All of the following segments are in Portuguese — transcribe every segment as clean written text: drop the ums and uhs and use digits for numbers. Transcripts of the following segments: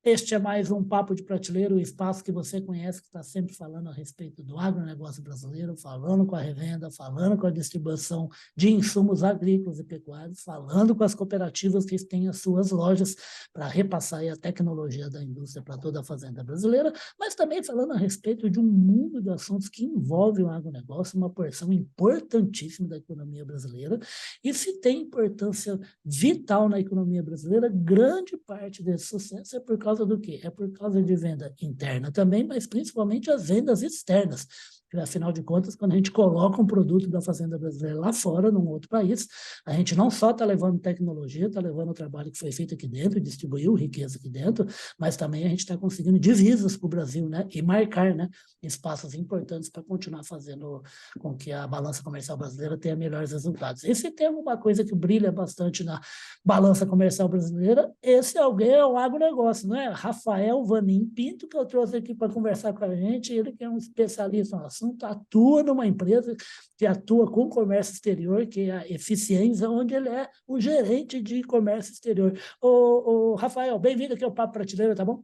Este é mais um Papo de Prateleira, o espaço que você conhece, que está sempre falando a respeito do agronegócio brasileiro, falando com a revenda, falando com a distribuição de insumos agrícolas e pecuários, falando com as cooperativas que têm as suas lojas para repassar aí a tecnologia da indústria para toda a fazenda brasileira, mas também falando a respeito de um mundo de assuntos que envolvem o agronegócio, uma porção importantíssima da economia brasileira, e se tem importância vital na economia brasileira, grande parte desse sucesso é por causa do quê? É por causa de venda interna também, mas principalmente as vendas externas. Afinal de contas, quando a gente coloca um produto da fazenda brasileira lá fora, num outro país, a gente não só está levando tecnologia, está levando o trabalho que foi feito aqui dentro, distribuiu riqueza aqui dentro, mas também a gente está conseguindo divisas para o Brasil, né? E marcar, né? Espaços importantes para continuar fazendo com que a balança comercial brasileira tenha melhores resultados. E se tem alguma coisa que brilha bastante na balança comercial brasileira, esse alguém é o agronegócio, não é? Rafael Vanim Pinto, que eu trouxe aqui para conversar com a gente, ele que é um especialista no assunto, atua numa empresa que atua com comércio exterior, que é a Eficiência, onde ele é o gerente de comércio exterior. Ô Rafael, bem-vindo aqui ao Papo Prateleira, tá bom?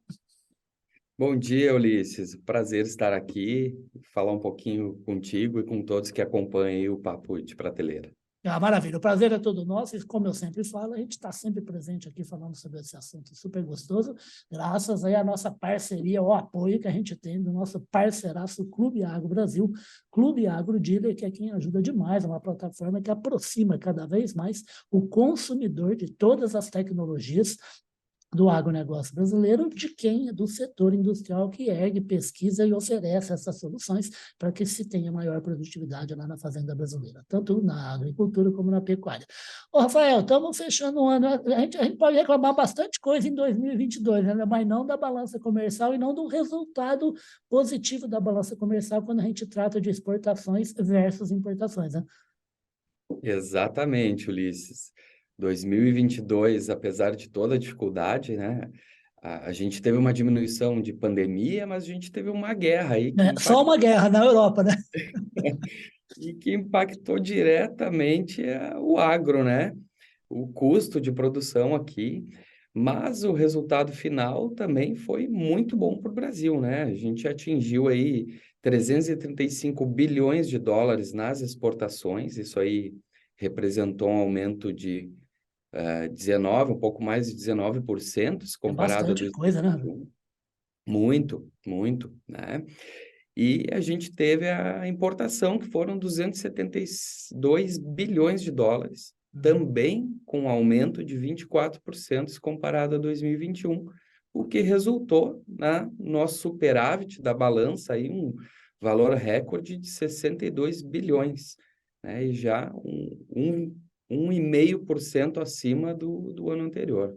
Bom dia, Ulisses. Prazer estar aqui, falar um pouquinho contigo e com todos que acompanham o Papo de Prateleira. Ah, maravilha, o prazer é todo nosso, e como eu sempre falo, a gente está sempre presente aqui falando sobre esse assunto super gostoso, graças aí à nossa parceria, ao apoio que a gente tem do nosso parceiraço Clube Agro Brasil, Clube Agro Dealer, que é quem ajuda demais, é uma plataforma que aproxima cada vez mais o consumidor de todas as tecnologias do agronegócio brasileiro, de quem é do setor industrial que ergue, pesquisa e oferece essas soluções para que se tenha maior produtividade lá na fazenda brasileira, tanto na agricultura como na pecuária. Ô, Rafael, estamos fechando um ano, a gente pode reclamar bastante coisa em 2022, né? Mas não da balança comercial e não do resultado positivo da balança comercial quando a gente trata de exportações versus importações, né? Exatamente, Ulisses. 2022, apesar de toda a dificuldade, né? A gente teve uma diminuição de pandemia, mas a gente teve uma guerra aí que Só uma guerra na Europa, né? impactou diretamente o agro, né? O custo de produção aqui, mas o resultado final também foi muito bom para o Brasil, né? A gente atingiu aí 335 bilhões de dólares nas exportações, isso aí representou um aumento de 19, um pouco mais de 19%, se É comparado a bastante coisa, né? 2021. Muito, muito, né? E a gente teve a importação, que foram 272 bilhões de dólares, também com um aumento de 24% se comparado a 2021, o que resultou no nosso superávit da balança, aí, um valor recorde de 62 bilhões, né? E já 1,5% acima do ano anterior.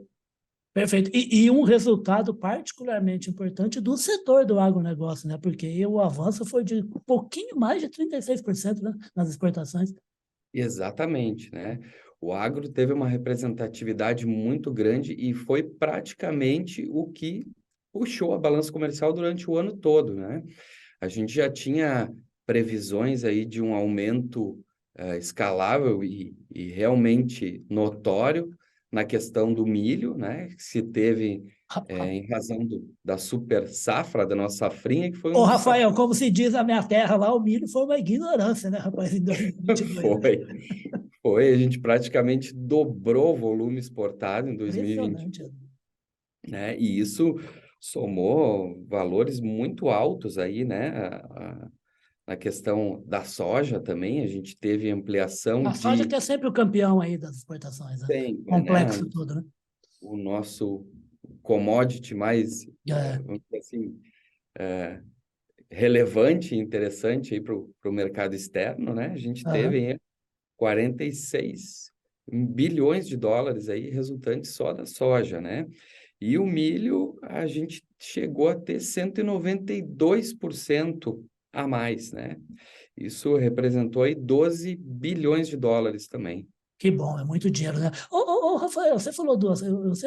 Perfeito. E um resultado particularmente importante do setor do agronegócio, né? Porque o avanço foi de um pouquinho mais de 36%, né? Nas exportações. Exatamente, né? O agro teve uma representatividade muito grande e foi praticamente o que puxou a balança comercial durante o ano todo, né? A gente já tinha previsões aí de um aumento escalável e realmente notório na questão do milho, né? Que se teve em razão da super safra, da nossa safrinha, que foi Ô, um Rafael, como se diz na minha terra lá, o milho foi uma ignorância, né, rapaz, em 2022, né? Foi, foi. A gente praticamente dobrou o volume exportado em 2020, Impressionante. né? E isso somou valores muito altos aí, né? Na questão da soja também, a gente teve ampliação A soja que de é sempre o campeão aí das exportações, né? sempre, né? Complexo todo, né? O nosso commodity mais, É, vamos dizer assim, relevante e interessante aí para o mercado externo, né? A gente aham. teve 46 bilhões de dólares aí resultantes só da soja, né? E o milho, a gente chegou a ter 192% a mais, né? Isso representou aí 12 bilhões de dólares também. Que bom, é muito dinheiro, né? Rafael, você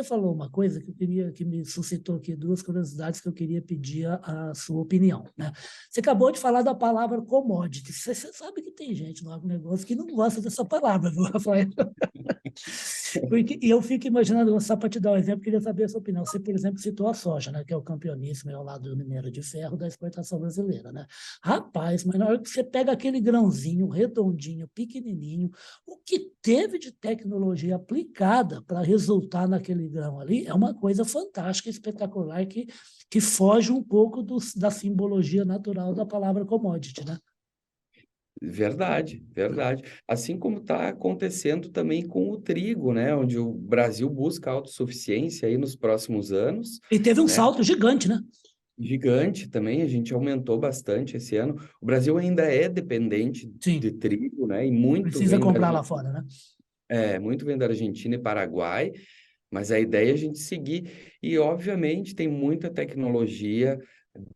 falou uma coisa que eu queria, que me suscitou aqui duas curiosidades que eu queria pedir a sua opinião, né? Você acabou de falar da palavra commodity. Você sabe que tem gente no agronegócio que não gosta dessa palavra, viu, Rafael? E eu fico imaginando, só para te dar um exemplo, queria saber a sua opinião. Você, por exemplo, citou a soja, né, que é o campeoníssimo ao lado do minério de ferro da exportação brasileira, né? Rapaz, mas na hora que você pega aquele grãozinho redondinho, pequenininho, o que teve de tecnologia aplicada para resultar naquele grão ali é uma coisa fantástica, espetacular, que foge um pouco da simbologia natural da palavra commodity, né? Verdade, verdade. Assim como está acontecendo também com o trigo, né? Onde o Brasil busca autossuficiência aí nos próximos anos, E teve um né? salto gigante, né? Gigante também, a gente aumentou bastante esse ano. O Brasil ainda é dependente de Sim, trigo, né? E muito precisa vem da comprar lá Argentina, fora, né? muito vem da Argentina e Paraguai, mas a ideia é a gente seguir. E, obviamente, tem muita tecnologia,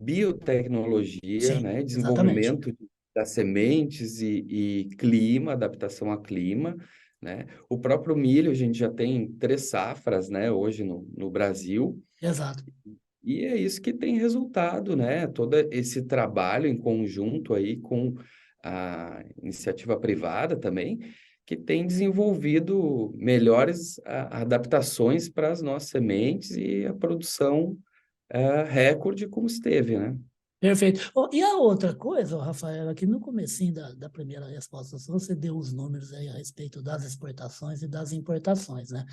biotecnologia, Sim, né? exatamente. Desenvolvimento das sementes e clima, adaptação a clima, né? O próprio milho, a gente já tem 3 safras, né? Hoje no Brasil. Exato. E é isso que tem resultado, né? Todo esse trabalho em conjunto aí com a iniciativa privada também, que tem desenvolvido melhores adaptações para as nossas sementes e a produção recorde como esteve, né? Perfeito. E a outra coisa, Rafael, aqui no comecinho da primeira resposta, você deu os números aí a respeito das exportações e das importações, né?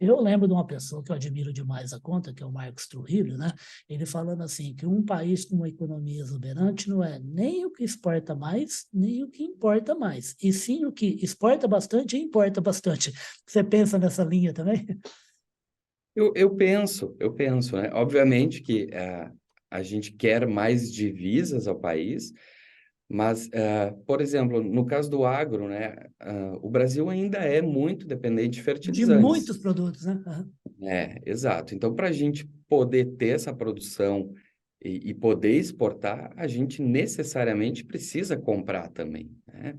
Eu lembro de uma pessoa que eu admiro demais a conta, que é o Marcos Trujillo, né? Ele falando assim, que um país com uma economia exuberante não é nem o que exporta mais, nem o que importa mais, e sim o que exporta bastante e importa bastante. Você pensa nessa linha também? Eu penso, né? Obviamente que a gente quer mais divisas ao país, mas, por exemplo, no caso do agro, né? O Brasil ainda é muito dependente de De fertilizantes. muitos produtos, né? Aham. Exato. Então, para a gente poder ter essa produção e poder exportar, a gente necessariamente precisa comprar também, né?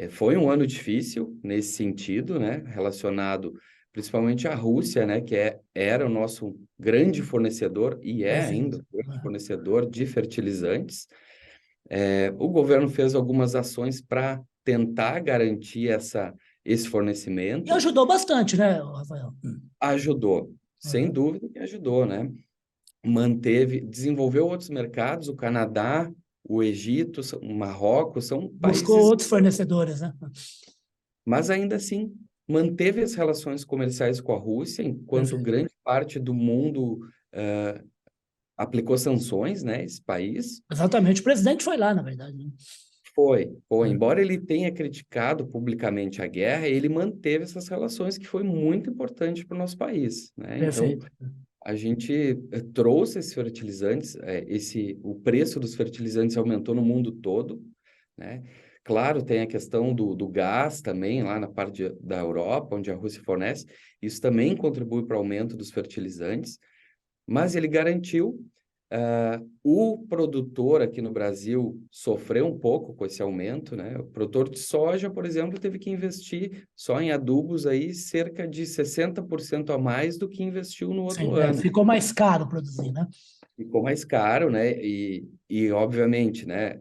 Foi um ano difícil nesse sentido, né? Relacionado principalmente à Rússia, né? Que era o nosso grande fornecedor e é ainda Perfeito. o grande Aham. fornecedor de fertilizantes. O governo fez algumas ações para tentar garantir esse E fornecimento. ajudou bastante, né, Rafael? Ajudou, sem Aham. dúvida que ajudou, né? Desenvolveu outros mercados, o Canadá, o Egito, o Marrocos, são Buscou países, outros fornecedores, né? mas ainda assim manteve as relações comerciais com a Rússia, enquanto Perfeito. grande parte do mundo eh, aplicou sanções, né? Esse país Exatamente. O presidente foi lá, na verdade, né? embora ele tenha criticado publicamente a guerra, ele manteve essas relações, que foi muito importante para o nosso país, né? Então, Perfeito. a gente trouxe esses fertilizantes, o preço dos fertilizantes aumentou no mundo todo, né? Claro, tem a questão do gás também, lá na parte da Europa, onde a Rússia fornece, isso também contribui para o aumento dos fertilizantes, mas ele garantiu. O produtor aqui no Brasil sofreu um pouco com esse aumento, né? O produtor de soja, por exemplo, teve que investir só em adubos aí cerca de 60% a mais do que investiu no outro Sim, ano. ficou mais caro produzir, né? Ficou mais caro, né? E obviamente, né?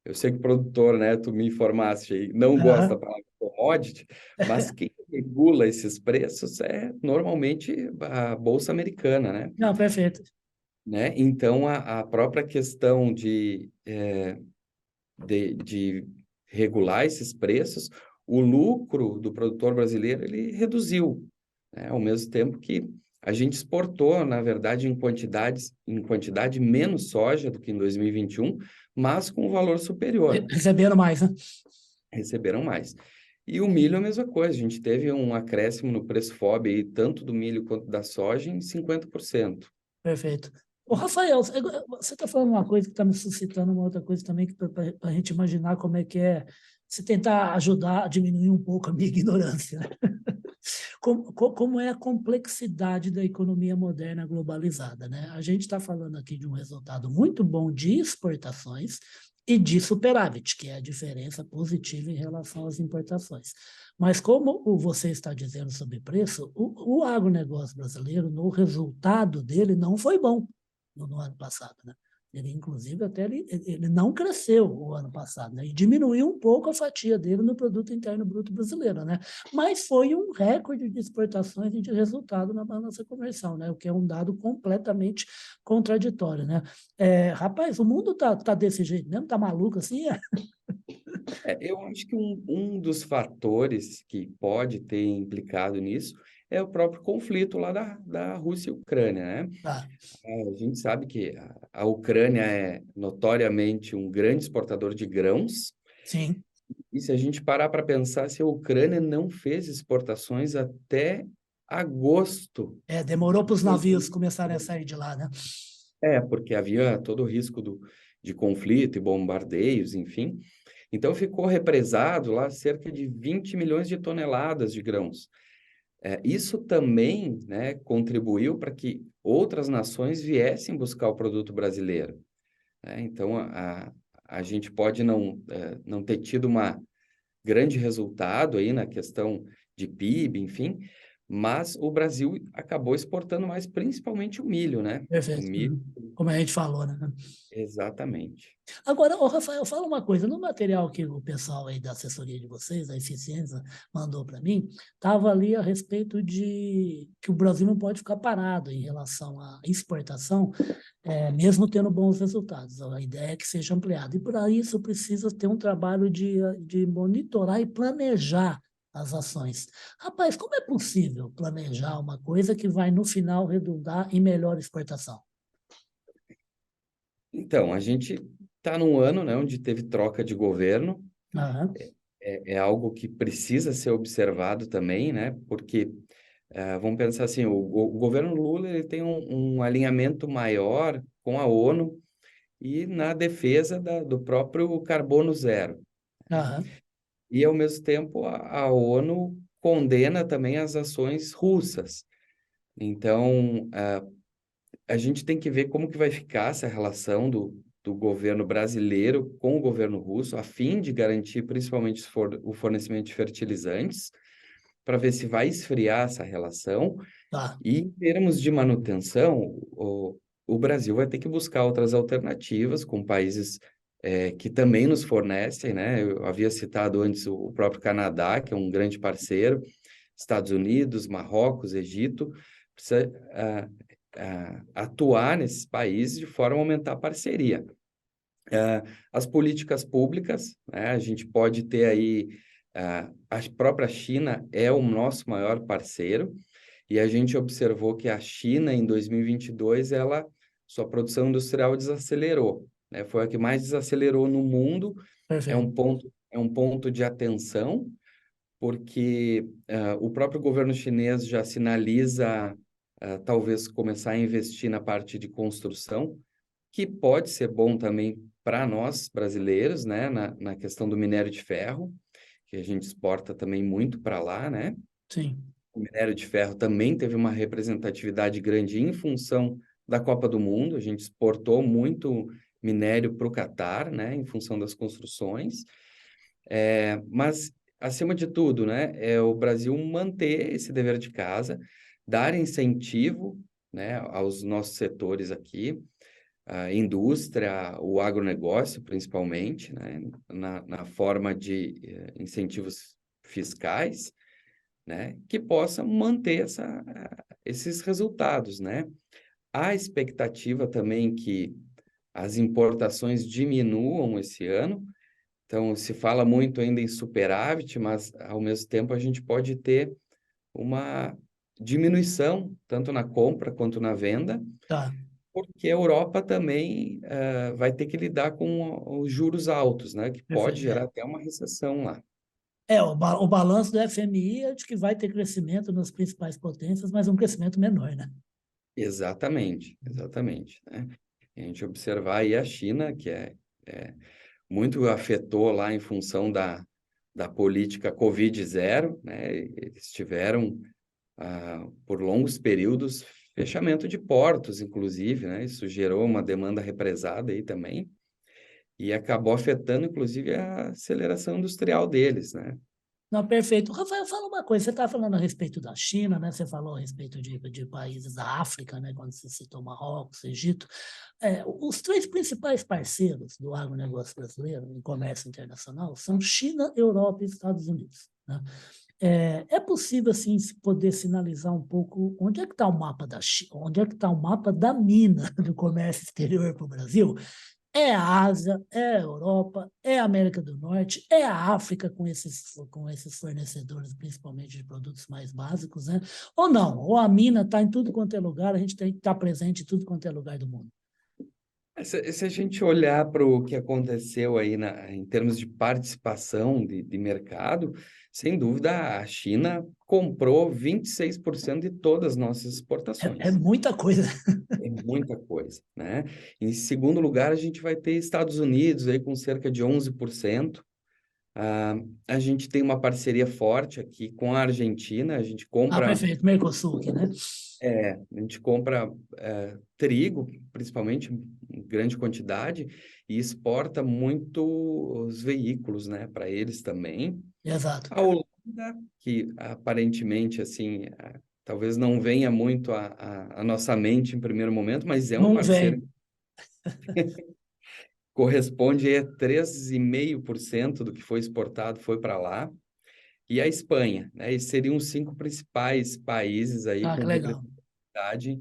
Eu sei que o produtor, né? Tu me informaste aí, não gosta da Aham. palavra commodity, mas quem regula esses preços é normalmente a Bolsa Americana, né? Não, perfeito. Então, a própria questão de regular esses preços, o lucro do produtor brasileiro, ele reduziu, né? Ao mesmo tempo que a gente exportou, na verdade, em quantidade menos soja do que em 2021, mas com valor superior, Receberam mais, né? receberam mais. E o milho é a mesma coisa, a gente teve um acréscimo no preço FOB, aí, tanto do milho quanto da soja, em 50%. Perfeito. Ô, Rafael, você está falando uma coisa que está me suscitando uma outra coisa também, que para a gente imaginar como é que é, se tentar ajudar a diminuir um pouco a minha ignorância, né? Como é a complexidade da economia moderna globalizada, né? A gente está falando aqui de um resultado muito bom de exportações, e de superávit, que é a diferença positiva em relação às importações. Mas como você está dizendo sobre preço, o agronegócio brasileiro, no resultado dele, não foi bom no ano passado, né? Ele, inclusive, até ele não cresceu o ano passado, né? E diminuiu um pouco a fatia dele no produto interno bruto brasileiro, né? Mas foi um recorde de exportações e de resultado na balança comercial, né? O que é um dado completamente contraditório, né? Rapaz, o mundo tá desse jeito mesmo, tá maluco assim? Eu acho que um dos fatores que pode ter implicado nisso é o próprio conflito lá da Rússia e Ucrânia, né? Tá, A gente sabe que a Ucrânia é notoriamente um grande exportador de grãos, sim. e se a gente parar para pensar, se a Ucrânia não fez exportações até agosto Demorou de para os navios começarem a 2022. sair de lá, né? Porque havia todo o risco de conflito e bombardeios, enfim. Então ficou represado lá cerca de 20 milhões de toneladas de grãos. Isso também, né, contribuiu para que outras nações viessem buscar o produto brasileiro, né? Então a gente pode não ter tido uma grande resultado aí na questão de PIB, enfim, mas o Brasil acabou exportando mais, principalmente o milho, né? O Perfeito. milho, Uhum. Como a gente falou, né? exatamente. Agora, ô Rafael, fala uma coisa. No material que o pessoal aí da assessoria de vocês, a Eficiência, mandou para mim, estava ali a respeito de que o Brasil não pode ficar parado em relação à exportação, mesmo tendo bons resultados. A ideia é que seja ampliado. E para isso precisa ter um trabalho de monitorar e planejar as ações. Rapaz, como é possível planejar uma coisa que vai, no final, redundar em melhor exportação? Então, a gente está num ano, né, onde teve troca de governo. Aham, É algo que precisa ser observado também, né? Porque vamos pensar assim, o governo Lula ele tem um alinhamento maior com a ONU e na defesa do próprio carbono zero, né? aham, E, ao mesmo tempo, a ONU condena também as ações russas. Então, a gente tem que ver como que vai ficar essa relação do governo brasileiro com o governo russo, a fim de garantir principalmente o fornecimento de fertilizantes, para ver se vai esfriar essa relação. tá, E, em termos de manutenção, o Brasil vai ter que buscar outras alternativas com países que também nos fornecem, né? Eu havia citado antes o próprio Canadá, que é um grande parceiro, Estados Unidos, Marrocos, Egito, precisa atuar nesses países de forma a aumentar a parceria. As políticas públicas, né? A gente pode ter aí, a própria China é o nosso maior parceiro, e a gente observou que a China, em 2022, sua produção industrial desacelerou, né? Foi a que mais desacelerou no mundo. perfeito. É um ponto de atenção, porque o próprio governo chinês já sinaliza talvez começar a investir na parte de construção, que pode ser bom também para nós brasileiros, né? Na questão do minério de ferro, que a gente exporta também muito para lá, né? Sim, O minério de ferro também teve uma representatividade grande em função da Copa do Mundo. A gente exportou muito minério para o Catar, né, em função das construções. Mas, acima de tudo, né, é o Brasil manter esse dever de casa, dar incentivo, né, aos nossos setores aqui, a indústria, o agronegócio, principalmente, né, na forma de incentivos fiscais, né, que possa manter esses resultados, né? Há expectativa também que as importações diminuam esse ano, então se fala muito ainda em superávit, mas ao mesmo tempo a gente pode ter uma diminuição tanto na compra quanto na venda, tá, porque a Europa também vai ter que lidar com os juros altos, né, que pode perfeito. gerar até uma recessão lá. O balanço do FMI é de que vai ter crescimento nas principais potências, mas um crescimento menor, né? Exatamente, exatamente, né? A gente observar aí a China, que é muito afetou lá em função da política Covid zero, né? Eles tiveram, por longos períodos, fechamento de portos, inclusive, né? Isso gerou uma demanda represada aí também. e acabou afetando, inclusive, a aceleração industrial deles, né? Não, perfeito. Rafael, fala uma coisa, você está falando a respeito da China, né? Você falou a respeito de países da África, né? Quando você citou Marrocos, Egito. Os três principais parceiros do agronegócio brasileiro em comércio internacional são China, Europa e Estados Unidos, né? É possível, assim, poder sinalizar um pouco onde é que está o mapa da China, onde é que está o mapa da mina do comércio exterior para o Brasil? É a Ásia, é a Europa, é a América do Norte, é a África com esses fornecedores, principalmente de produtos mais básicos, né? Ou não, ou a mina está em tudo quanto é lugar, a gente tem que estar presente em tudo quanto é lugar do mundo. Se a gente olhar para o que aconteceu aí em termos de participação de mercado, sem dúvida a China comprou 26% de todas as nossas É exportações. muita coisa. É muita coisa, né? Em segundo lugar, a gente vai ter Estados Unidos aí com cerca de 11%. A gente tem uma parceria forte aqui com a Argentina, a gente Ah, compra perfeito, Mercosul aqui, né? a gente compra trigo, principalmente em grande quantidade, e exporta muitos veículos, né, para eles também. Exato. A Holanda, que aparentemente, assim, talvez não venha muito à nossa mente em primeiro momento, mas é um Não parceiro vem. que corresponde a 3,5% do que foi exportado foi para lá. E a Espanha, né? Esses seriam os cinco principais países aí Ah, com que legal. representatividade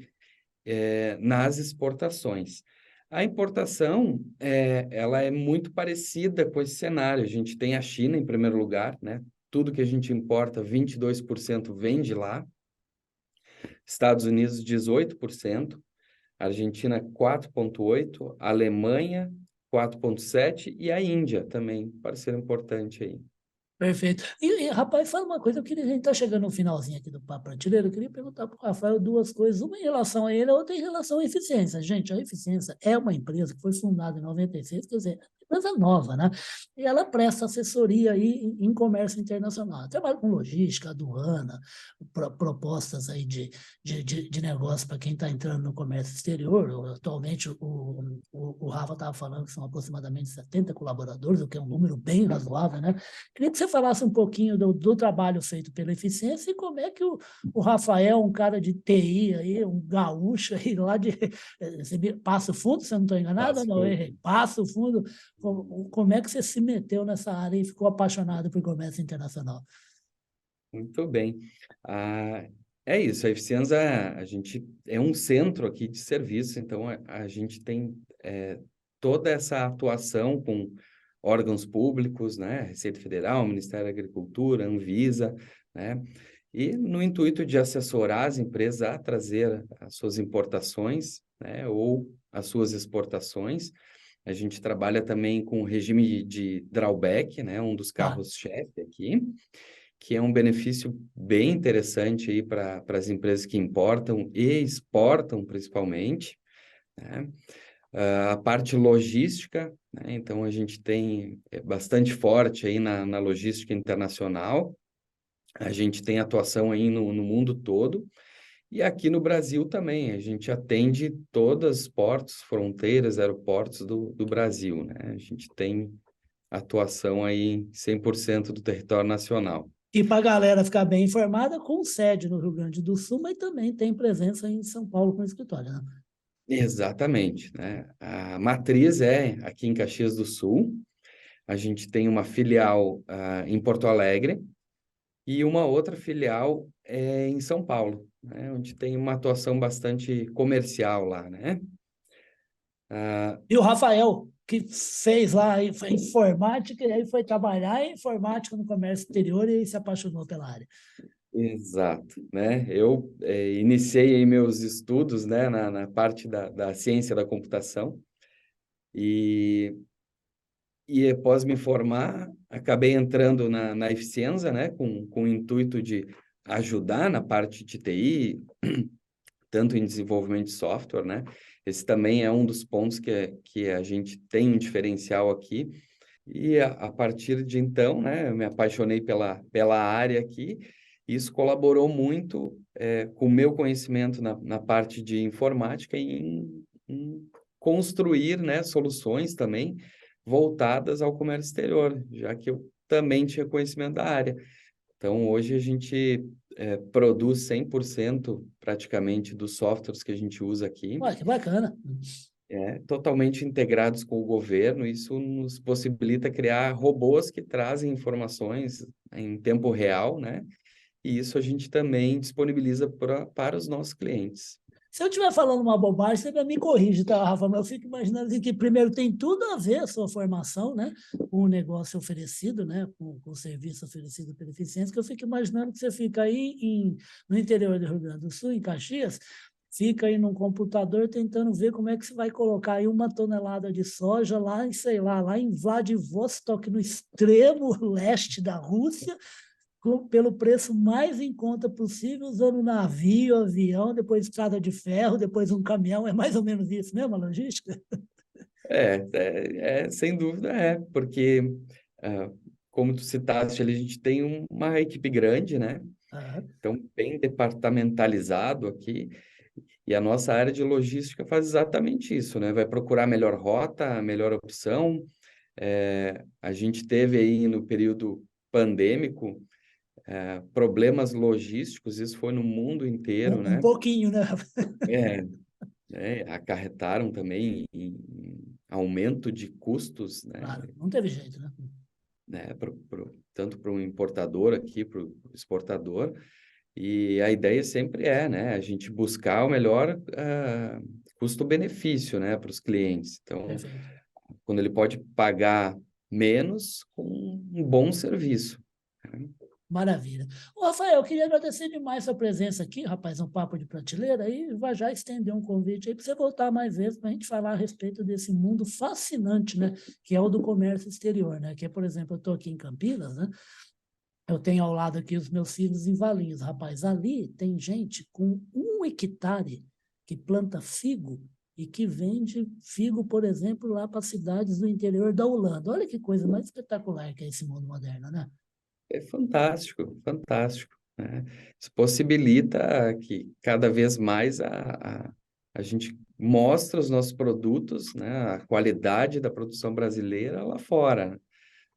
nas exportações. A importação, ela é muito parecida com esse cenário. A gente tem a China em primeiro lugar, né? Tudo que a gente importa, 22% vem de lá. Estados Unidos, 18%. Argentina, 4,8%. Alemanha, 4,7%. E a Índia também, parceiro importante aí. Perfeito. Rapaz, fala uma coisa, a gente está chegando no finalzinho aqui do Papo Prateleiro, eu queria perguntar para o Rafael duas coisas, uma em relação a ele, a outra em relação à eficiência. Gente, a Eficiência é uma empresa que foi fundada em 96, quer dizer, empresa nova, né? E ela presta assessoria aí em comércio internacional. Trabalha com logística, aduana, propostas aí de negócio para quem está entrando no comércio exterior. Atualmente, o Rafa estava falando que são aproximadamente 70 colaboradores, o que é um número bem razoável, né? Queria que você falasse um pouquinho do trabalho feito pela Eficiência e como é que o Rafael, um cara de TI aí, um gaúcho aí lá de Passo Fundo, se eu não estou enganado, ou não, errei. Passo Fundo, como é que você se meteu nessa área e ficou apaixonado por comércio internacional? Muito bem. Ah, é isso, a Eficienza, a gente é um centro aqui de serviço, então a gente tem toda essa atuação com órgãos públicos, né, Receita Federal, Ministério da Agricultura, Anvisa, né, e no intuito de assessorar as empresas a trazer as suas importações, né, ou as suas exportações. A gente trabalha também com o regime de drawback, né, um dos Tá. carros-chefe aqui, que é um benefício bem interessante aí para as empresas que importam e exportam, principalmente, né? A parte logística, né? Então, a gente tem bastante forte aí na logística internacional, a gente tem atuação aí no mundo todo, e aqui no Brasil também, a gente atende todas os portos, fronteiras, aeroportos do Brasil, né? A gente tem atuação aí em 100% do território nacional. E para a galera ficar bem informada, com sede no Rio Grande do Sul, mas também tem presença em São Paulo com escritório, né? Exatamente, né? A matriz é aqui em Caxias do Sul. A gente tem uma filial em Porto Alegre e uma outra filial em São Paulo, né? Onde tem uma atuação bastante comercial lá, né? Ah, E o Rafael, que fez lá foi informática, e aí foi trabalhar em informática no comércio exterior e aí se apaixonou pela área. exato, né? Eu iniciei aí meus estudos, né, na parte da ciência da computação e após me formar, acabei entrando na Eficienza, né, com o intuito de ajudar na parte de TI, tanto em desenvolvimento de software, né? Esse também é um dos pontos que a gente tem um diferencial aqui. E a partir de então, né, eu me apaixonei pela área aqui. E isso colaborou muito com o meu conhecimento na parte de informática e em construir, né, soluções também voltadas ao comércio exterior, já que eu também tinha conhecimento da área. Então, hoje a gente produz 100% praticamente dos softwares que a gente usa aqui, Olha, que bacana. totalmente integrados com o governo. Isso nos possibilita criar robôs que trazem informações em tempo real, né? E isso a gente também disponibiliza para os nossos clientes. Se eu estiver falando uma bobagem, você me corrige, tá, Rafa? Mas eu fico imaginando assim, que primeiro tem tudo a ver a sua formação, né? Com o negócio oferecido, né? Com o serviço oferecido pela eficiência, que eu fico imaginando que você fica aí no interior do Rio Grande do Sul, em Caxias, fica aí num computador tentando ver como é que você vai colocar aí 1 tonelada de soja lá em, sei lá em Vladivostok, no extremo leste da Rússia, pelo preço mais em conta possível, usando navio, avião, depois estrada de ferro, depois um caminhão. É mais ou menos isso mesmo, a logística? Sem dúvida porque, ah, como tu citaste, ali, a gente tem uma equipe grande, né? Ah, Então, bem departamentalizado aqui, e a nossa área de logística faz exatamente isso, né? Vai procurar a melhor rota, a melhor opção. A gente teve aí no período pandêmico, problemas logísticos, isso foi no mundo inteiro, um né? pouquinho, né? É, acarretaram também em aumento de custos, Claro, não teve jeito, né? tanto para o importador aqui, para o exportador, e a ideia sempre né, a gente buscar o melhor custo-benefício, né, para os clientes. Então, Perfeito. quando ele pode pagar menos com um bom serviço, né? Maravilha. Ô, Rafael, eu queria agradecer demais sua presença aqui, rapaz, um papo de prateleira, e vai já estender um convite aí para você voltar mais vezes para a gente falar a respeito desse mundo fascinante, né, que é o do comércio exterior, né, que é, por exemplo, eu estou aqui em Campinas, né, eu tenho ao lado aqui os meus filhos em Valinhos, rapaz, ali tem gente com 1 hectare que planta figo e que vende figo, por exemplo, lá para cidades do interior da Holanda. Olha que coisa mais espetacular que é esse mundo moderno, né? É fantástico, fantástico, né? Isso possibilita que cada vez mais a gente mostre os nossos produtos, né? A qualidade da produção brasileira lá fora,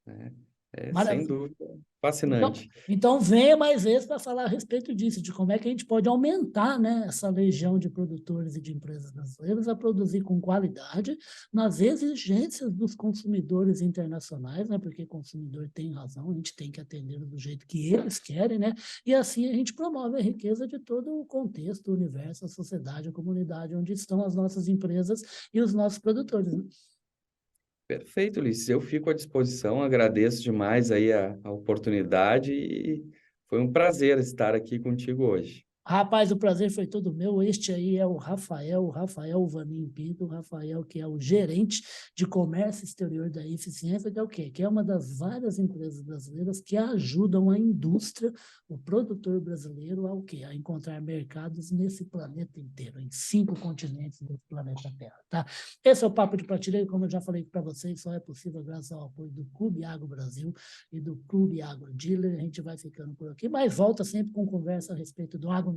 né? Sem Maravilha. dúvida, Então, fascinante. então venha mais vezes para falar a respeito disso, de como é que a gente pode aumentar, né, essa legião de produtores e de empresas brasileiras a produzir com qualidade nas exigências dos consumidores internacionais, né, porque o consumidor tem razão, a gente tem que atender do jeito que eles querem, né, e assim a gente promove a riqueza de todo o contexto, o universo, a sociedade, a comunidade onde estão as nossas empresas e os nossos produtores, né? Perfeito, Ulisses. Eu fico à disposição, agradeço demais aí a oportunidade e foi um prazer estar aqui contigo hoje. Rapaz, o prazer foi todo meu. Este aí é o Rafael Vanim Pinto, o Rafael que é o gerente de comércio exterior da Eficiência, que é o quê? Que é uma das várias empresas brasileiras que ajudam a indústria, o produtor brasileiro, ao quê? A encontrar mercados nesse planeta inteiro, em 5 continentes do planeta Terra, tá? Esse é o Papo de Prateleira, como eu já falei para vocês, só é possível graças ao apoio do Clube Agro Brasil e do Clube Agro Dealer. A gente vai ficando por aqui, mas volta sempre com conversa a respeito do agronegócio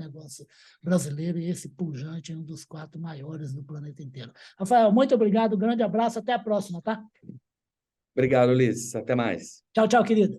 brasileiro e esse pujante é um dos 4 maiores do planeta inteiro. Rafael, muito obrigado, grande abraço, até a próxima, tá? Obrigado, Ulisses. Até mais. Tchau, tchau, querido.